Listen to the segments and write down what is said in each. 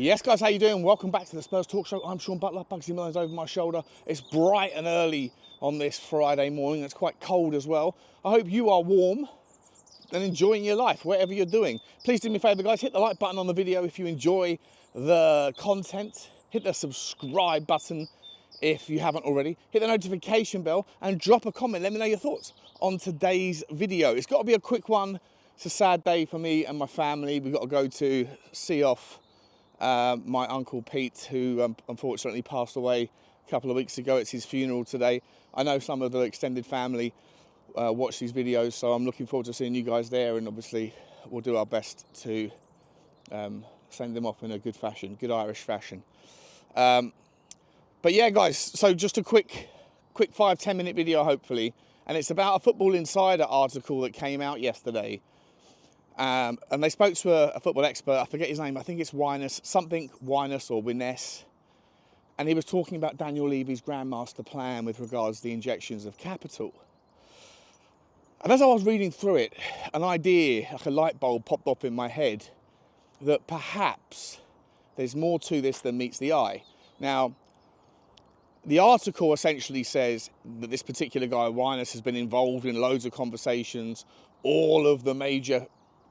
Yes, guys, how you doing? Welcome back to the Spurs Talk Show. I'm Sean Butler, Bugsy Millions over my shoulder. It's bright and early on this Friday morning. It's quite cold as well. I hope you are warm and enjoying your life, whatever you're doing. Please do me a favour, guys. Hit the like button on the video if you enjoy the content. Hit the subscribe button if you haven't already. Hit the notification bell and drop a comment. Let me know your thoughts on today's video. It's got to be a quick one. It's a sad day for me and my family. We've got to go to see off my uncle Pete, who unfortunately passed away a couple of weeks ago. It's his funeral today. I know some of the extended family watch these videos, so I'm looking forward to seeing you guys there, and obviously we'll do our best to send them off in a good fashion, good Irish fashion. But yeah, guys, so just a quick 5-10 minute video hopefully, and it's about a Football Insider article that came out yesterday. And they spoke to a football expert, I forget his name, I think it's Winess or Wines, and he was talking about Daniel Levy's Grand Masterplan with regards to the injections of capital. And as I was reading through it, an idea, like a light bulb, popped up in my head that perhaps there's more to this than meets the eye. Now, the article essentially says that this particular guy, Winess, has been involved in loads of conversations. All of the major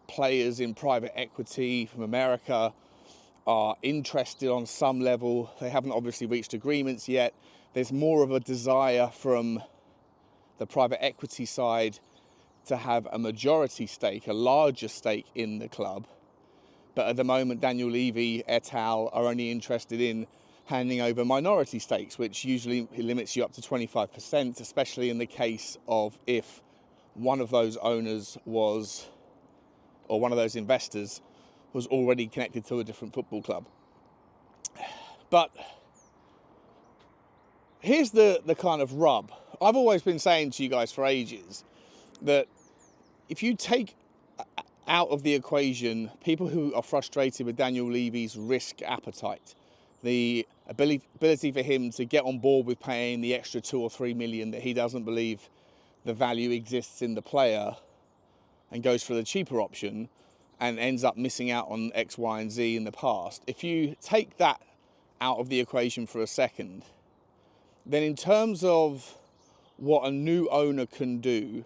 players in private equity from America are interested on some level. They haven't obviously reached agreements yet. There's more of a desire from the private equity side to have a majority stake, a larger stake in the club. But at the moment, Daniel Levy et al. Are only interested in handing over minority stakes, which usually limits you up to 25%, especially in the case of if one of those owners was, or one of those investors was already connected to a different football club. But here's the kind of rub. I've always been saying to you guys for ages that if you take out of the equation people who are frustrated with Daniel Levy's risk appetite, the ability for him to get on board with paying the extra 2 or 3 million that he doesn't believe the value exists in the player, and goes for the cheaper option and ends up missing out on X, Y, and Z in the past. If you take that out of the equation for a second, then in terms of what a new owner can do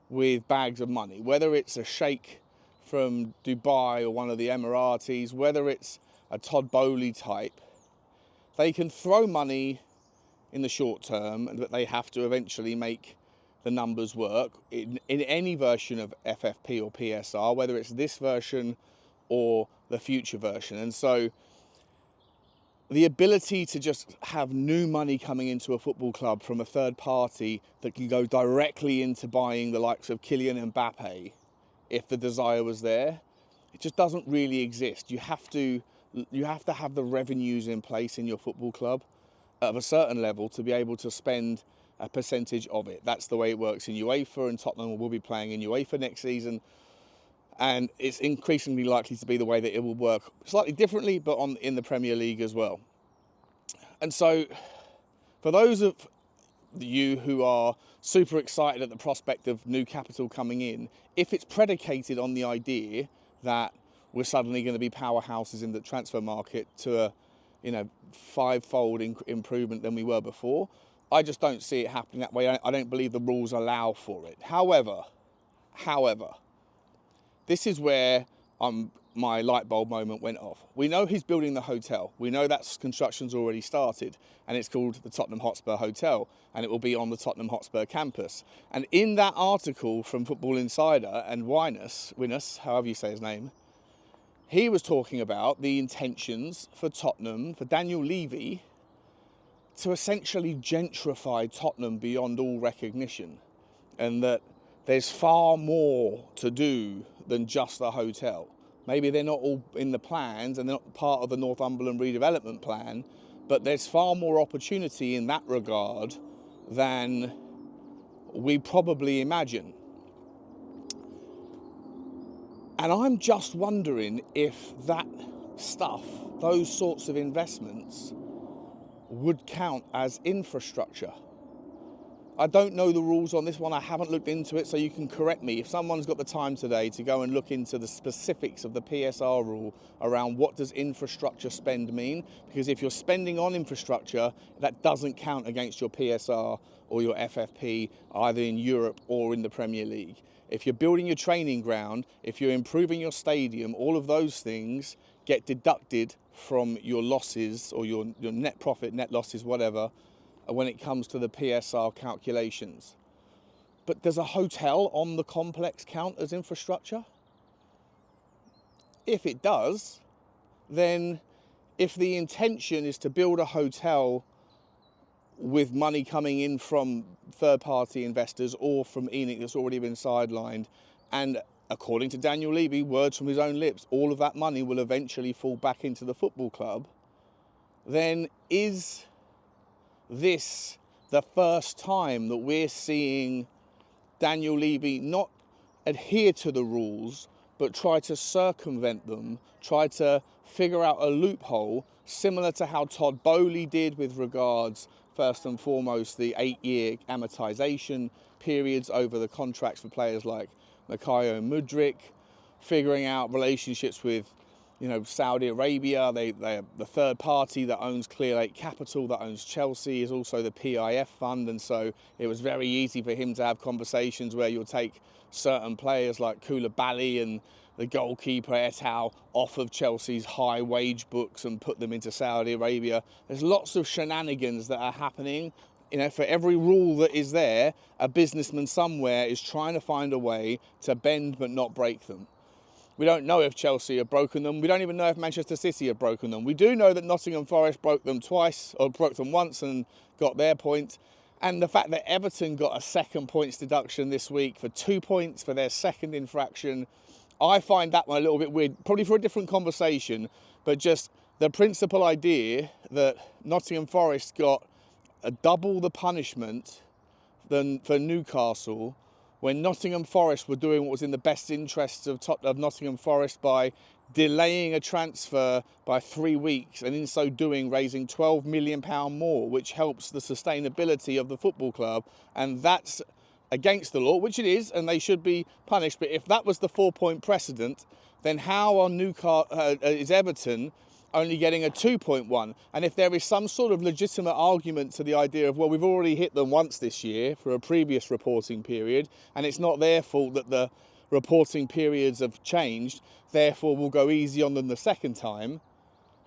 with bags of money, whether it's a sheikh from Dubai or one of the Emiratis, whether it's a Todd Bowley type, they can throw money in the short term, but they have to eventually make the numbers work in any version of FFP or PSR, whether it's this version or the future version. And so the ability to just have new money coming into a football club from a third party that can go directly into buying the likes of Kylian Mbappe, if the desire was there, it just doesn't really exist. You have to have the revenues in place in your football club of a certain level to be able to spend a percentage of it. That's the way it works in UEFA, and Tottenham will be playing in UEFA next season. And it's increasingly likely to be the way that it will work slightly differently, but in the Premier League as well. And so for those of you who are super excited at the prospect of new capital coming in, if it's predicated on the idea that we're suddenly going to be powerhouses in the transfer market to a 5-fold improvement than we were before, I just don't see it happening that way. I don't believe the rules allow for it. However, this is where my light bulb moment went off. We know he's building the hotel. We know that construction's already started, and it's called the Tottenham Hotspur Hotel, and it will be on the Tottenham Hotspur campus. And in that article from Football Insider, and Winess, however you say his name, he was talking about the intentions for Tottenham, for Daniel Levy, to essentially gentrify Tottenham beyond all recognition, and that there's far more to do than just the hotel. Maybe they're not all in the plans and they're not part of the Northumberland redevelopment plan, but there's far more opportunity in that regard than we probably imagine. And I'm just wondering if that stuff, those sorts of investments, would count as infrastructure. I don't know the rules on this one. I haven't looked into it, so you can correct me. If someone's got the time today to go and look into the specifics of the PSR rule around what does infrastructure spend mean, because if you're spending on infrastructure, that doesn't count against your PSR or your FFP, either in Europe or in the Premier League. If you're building your training ground, if you're improving your stadium, all of those things get deducted from your losses or your net profit, net losses, whatever, when it comes to the PSR calculations. But does a hotel on the complex count as infrastructure? If it does, then if the intention is to build a hotel with money coming in from third-party investors or from ENIC that's already been sidelined, and according to Daniel Levy, words from his own lips, all of that money will eventually fall back into the football club, then is this the first time that we're seeing Daniel Levy not adhere to the rules, but try to circumvent them, try to figure out a loophole, similar to how Todd Boehly did with regards, first and foremost, the 8-year amortization periods over the contracts for players like Vicario and Mudryk, figuring out relationships with Saudi Arabia. They're the third party that owns Clear Lake Capital, that owns Chelsea, is also the PIF fund. And so it was very easy for him to have conversations where you'll take certain players like Koulibaly and the goalkeeper Eto'o off of Chelsea's high wage books and put them into Saudi Arabia. There's lots of shenanigans that are happening. For every rule that is there, a businessman somewhere is trying to find a way to bend but not break them. We don't know if Chelsea have broken them. We don't even know if Manchester City have broken them. We do know that Nottingham Forest broke them twice, or broke them once and got their point. And the fact that Everton got a second points deduction this week for 2 points for their second infraction, I find that one a little bit weird, probably for a different conversation, but just the principal idea that Nottingham Forest got a double the punishment than for Newcastle, when Nottingham Forest were doing what was in the best interests of Nottingham Forest by delaying a transfer by 3 weeks, and in so doing raising £12 million more, which helps the sustainability of the football club. And that's against the law, which it is, and they should be punished. But if that was the 4-point precedent, then how is Everton only getting a 2.1? And if there is some sort of legitimate argument to the idea of, well, we've already hit them once this year for a previous reporting period, and it's not their fault that the reporting periods have changed, therefore we'll go easy on them the second time,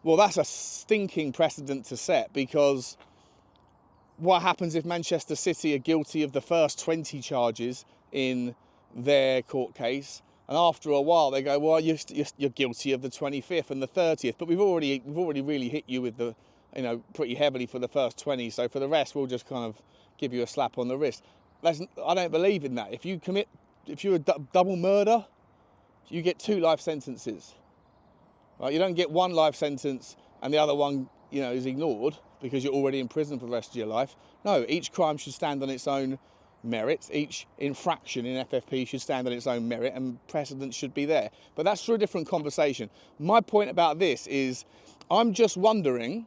well, that's a stinking precedent to set, because what happens if Manchester City are guilty of the first 20 charges in their court case, and after a while they go, well, you're guilty of the 25th and the 30th, but we've already really hit you with the, pretty heavily for the first 20, so for the rest we'll just kind of give you a slap on the wrist. I don't believe in that. If you're a double murder, you get 2 life sentences. Right? You don't get 1 life sentence and the other one, is ignored because you're already in prison for the rest of your life. No, each crime should stand on its own merit. Each infraction in FFP should stand on its own merit, and precedent should be there. But that's for a different conversation. My point about this is, I'm just wondering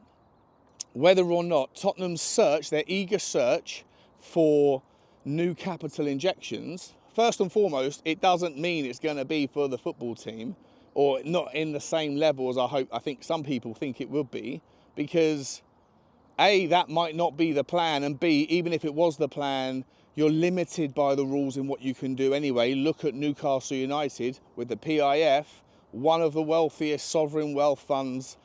whether or not Tottenham's their eager search for new capital injections, first and foremost, it doesn't mean it's going to be for the football team, or not in the same level as I think some people think it would be, because A, that might not be the plan, and B, even if it was the plan, you're limited by the rules in what you can do anyway. Look at Newcastle United with the PIF, one of the wealthiest sovereign wealth funds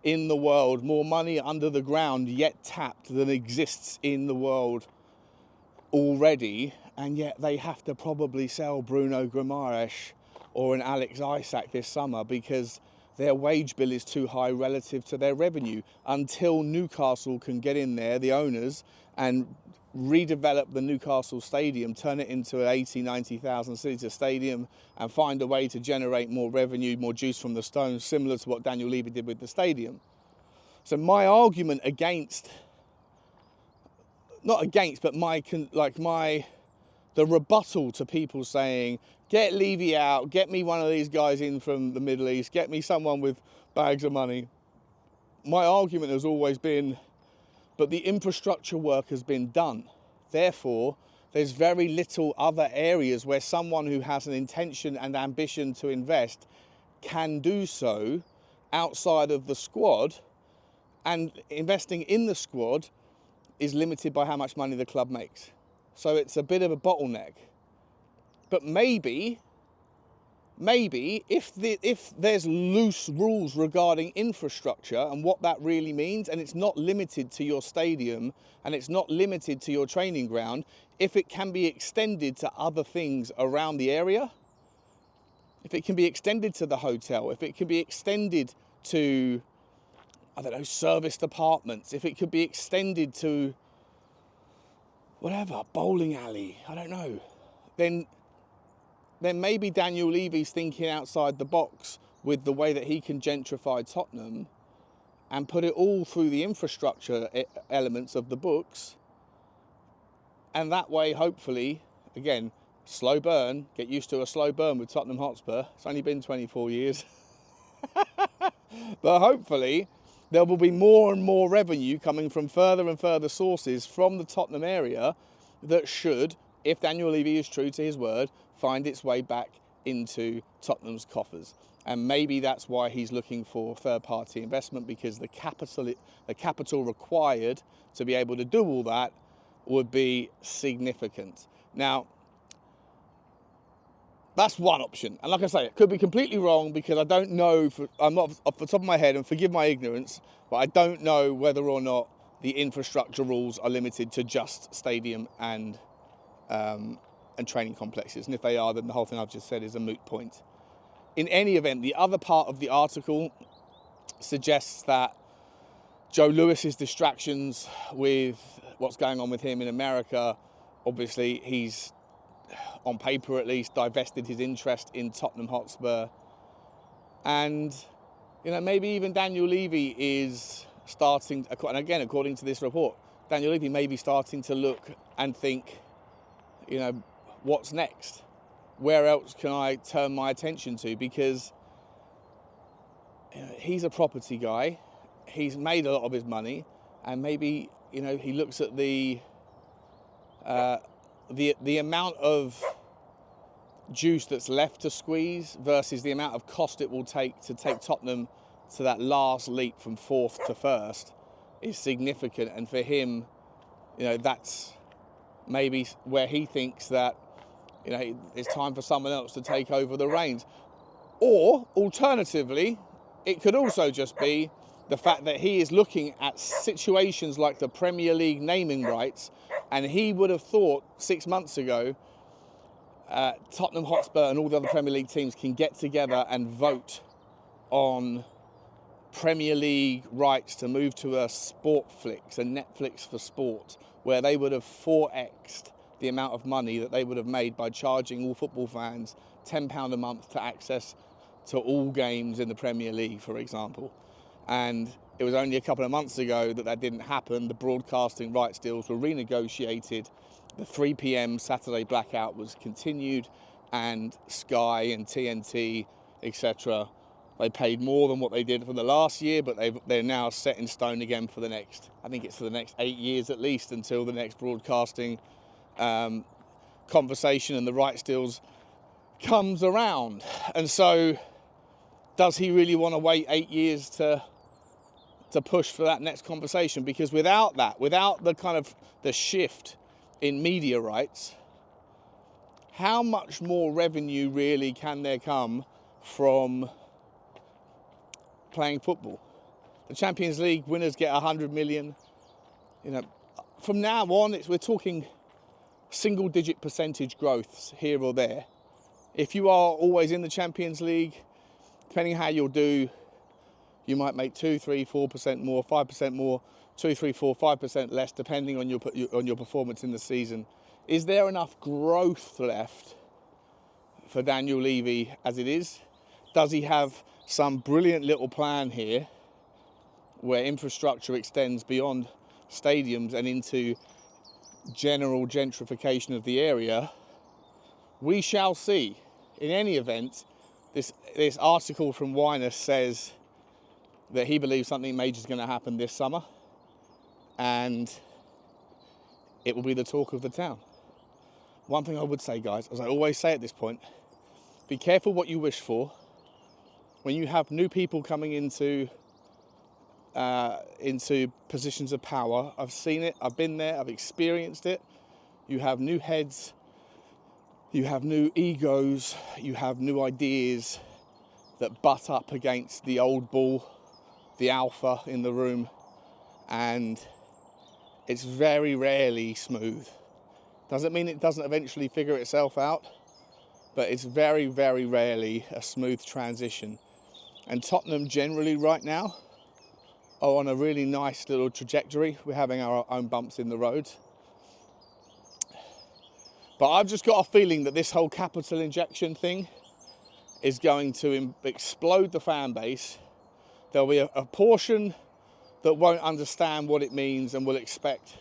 in the world, more money under the ground yet tapped than exists in the world already, and yet they have to probably sell Bruno Guimaraes or an Alex Isak this summer because their wage bill is too high relative to their revenue, until Newcastle can get in there, the owners, and redevelop the Newcastle stadium, turn it into an 80,000-90,000 seater stadium, and find a way to generate more revenue, more juice from the stones, similar to what Daniel Levy did with the stadium. So my argument against, not against, but the rebuttal to people saying, get Levy out, get me one of these guys in from the Middle East, get me someone with bags of money. My argument has always been, but the infrastructure work has been done. Therefore, there's very little other areas where someone who has an intention and ambition to invest can do so outside of the squad, and investing in the squad is limited by how much money the club makes. So it's a bit of a bottleneck. But maybe if there's loose rules regarding infrastructure and what that really means, and it's not limited to your stadium and it's not limited to your training ground, if it can be extended to other things around the area, if it can be extended to the hotel, if it can be extended to, I don't know, serviced apartments, if it could be extended to whatever, bowling alley, I don't know, then maybe Daniel Levy's thinking outside the box with the way that he can gentrify Tottenham and put it all through the infrastructure elements of the books. And that way, hopefully, again, slow burn, get used to a slow burn with Tottenham Hotspur. It's only been 24 years. But hopefully, there will be more and more revenue coming from further and further sources from the Tottenham area that should, if Daniel Levy is true to his word, find its way back into Tottenham's coffers. And maybe that's why he's looking for third-party investment, because the capital required to be able to do all that would be significant. Now, that's one option. And like I say, it could be completely wrong, because I don't know, I'm not off the top of my head, and forgive my ignorance, but I don't know whether or not the infrastructure rules are limited to just stadium and training complexes. And if they are, then the whole thing I've just said is a moot point. In any event, the other part of the article suggests that Joe Lewis's distractions with what's going on with him in America, obviously he's, on paper at least, divested his interest in Tottenham Hotspur. And, you know, maybe even Daniel Levy is starting, and again, according to this report, Daniel Levy may be starting to look and think, you know, what's next? Where else can I turn my attention to? Because, you know, he's a property guy. He's made a lot of his money, and maybe, you know, he looks at the amount of juice that's left to squeeze versus the amount of cost it will take to take Tottenham to that last leap from fourth to first is significant. And for him, you know, that's maybe where he thinks that, you know, it's time for someone else to take over the reins. Or, alternatively, it could also just be the fact that he is looking at situations like the Premier League naming rights, and he would have thought 6 months ago Tottenham Hotspur and all the other Premier League teams can get together and vote on Premier League rights to move to a Sportflix, a Netflix for sport, where they would have 4x'd the amount of money that they would have made by charging all football fans £10 a month to access to all games in the Premier League, for example. And it was only a couple of months ago that that didn't happen. The broadcasting rights deals were renegotiated. The 3 p.m. Saturday blackout was continued, and Sky and TNT, etc., they paid more than what they did for the last year, but they're now set in stone again for the next, I think it's for the next 8 years at least, until the next broadcasting conversation and the rights deals comes around. And so, does he really want to wait 8 years to push for that next conversation? Because without that, without the kind of the shift in media rights, how much more revenue really can there come from playing football? The Champions League winners get 100 million. You know, from now on, we're talking single-digit percentage growths here or there. If you are always in the Champions League, depending how you'll do, you might make 2, 3, 4% more, 5% more, 2, 3, 4, 5% less, depending on your performance in the season. Is there enough growth left for Daniel Levy as it is? Does he have some brilliant little plan here where infrastructure extends beyond stadiums and into general gentrification of the area? We shall see. In any event, this article from Weiner says that he believes something major is going to happen this summer, and it will be the talk of the town. One thing I would say, guys, as I always say at this point, be careful what you wish for. When you have new people coming into positions of power, I've seen it, I've been there, I've experienced it. You have new heads, you have new egos, you have new ideas that butt up against the old bull, the alpha in the room, and it's very rarely smooth. Doesn't mean it doesn't eventually figure itself out, but it's very, very rarely a smooth transition. And Tottenham generally right now are on a really nice little trajectory. We're having our own bumps in the road. But I've just got a feeling that this whole capital injection thing is going to explode the fan base. There'll be a portion that won't understand what it means and will expect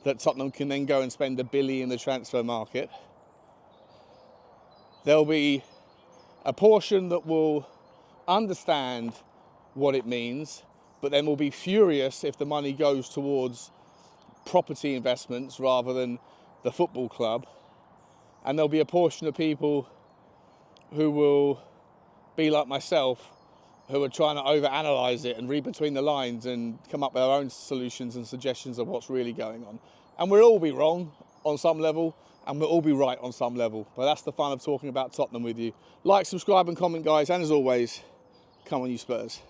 that Tottenham can then go and spend $1 billion in the transfer market. There'll be a portion that will understand what it means, but then will be furious if the money goes towards property investments rather than the football club. And there'll be a portion of people who will be like myself, who are trying to overanalyze it and read between the lines and come up with their own solutions and suggestions of what's really going on. And we'll all be wrong on some level, and we'll all be right on some level. But that's the fun of talking about Tottenham with you. Like, subscribe and comment, guys, and as always, come on you Spurs.